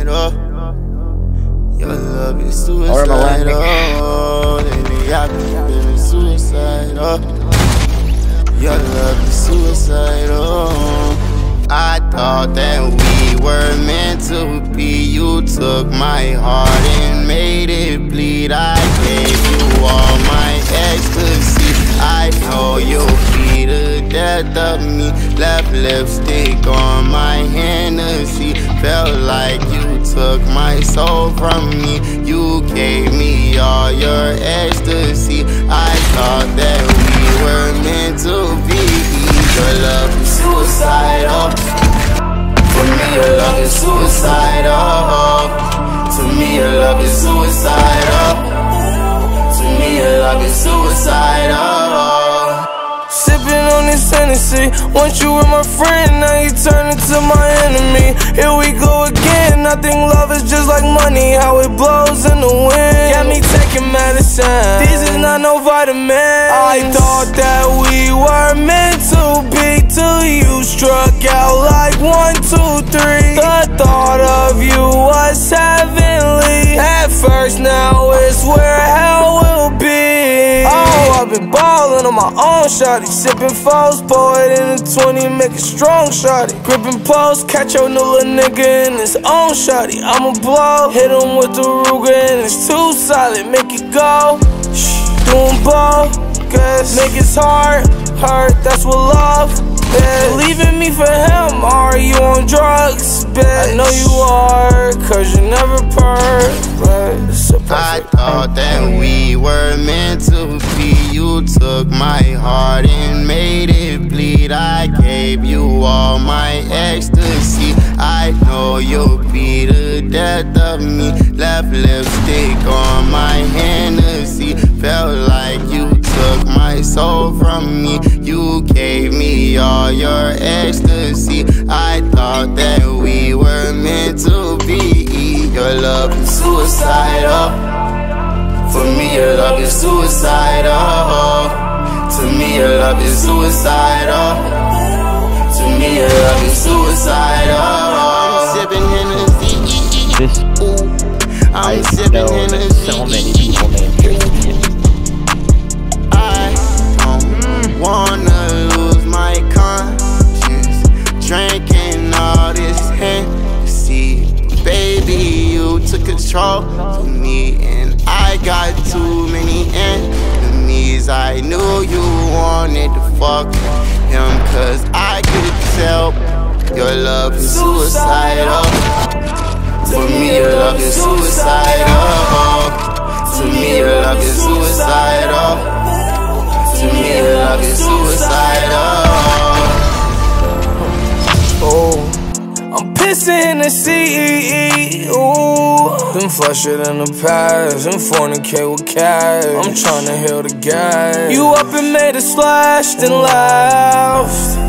suicidal. Your love is suicidal. Lately I've been feeling suicidal. Your love is suicidal. I thought that we were meant to be. You took my heart and made it bleed. I gave you all my ecstasy. I know you'll be the death of me. Left lipstick on my Hennessy. Felt like you took my soul from me. You gave me all your ecstasy. I thought that we were meant to be. Your love is suicidal. For me, your love is suicidal. To me, your love is suicidal. To me, your love is suicidal. Sipping on this Hennessy. Once you were my friend, now you turn into my enemy. Here we go again. I think love is just like money, how it blows in the wind. Got me taking medicine. These is not no vitamins. I thought that we were meant to be till you struck out like 1, 2, 3. The thought of you was heavenly. At first, now it's where hell will be. Oh, I've been ballin' on my own, shawty. Sippin' foes, pour it in a 20, make it strong, shawty. Grippin' post, catch your new little nigga in his own, shawty. I'ma blow, hit him with the Ruger and it's too solid, make it go. Shh, doing bogus, make his heart hurt, that's what love is. Leaving me for him, are you on drugs, bitch? I know you are, cause you never purge, but it's a I thought that we were meant to be. You took my heart and made it bleed. I gave you all my ecstasy. I know you'll be the death of me. Left lipstick on my Hennessy. Felt like you took my soul from me. You gave me all your ecstasy. I thought that we were meant to be. Your love is suicidal. For me, your love is suicidal. To me, your love is suicidal. To me, your love is suicidal. I'm sipping Hennessy. I'm sipping Hennessy. So many people named Tristan. I don't wanna lose my conscience drinking all this Hennessy. Baby, you took control of me and I got too many enemies. I knew you wanted to fuck him, cause I could tell your love is suicidal. For me, your love is suicidal. To me, your love is suicidal. To me, your love is suicidal. Oh, I'm pissing in the sea. Ooh, then flush it in the past and fornicate with cash. I'm tryna heal the gas. You up and made a splash, then laughed.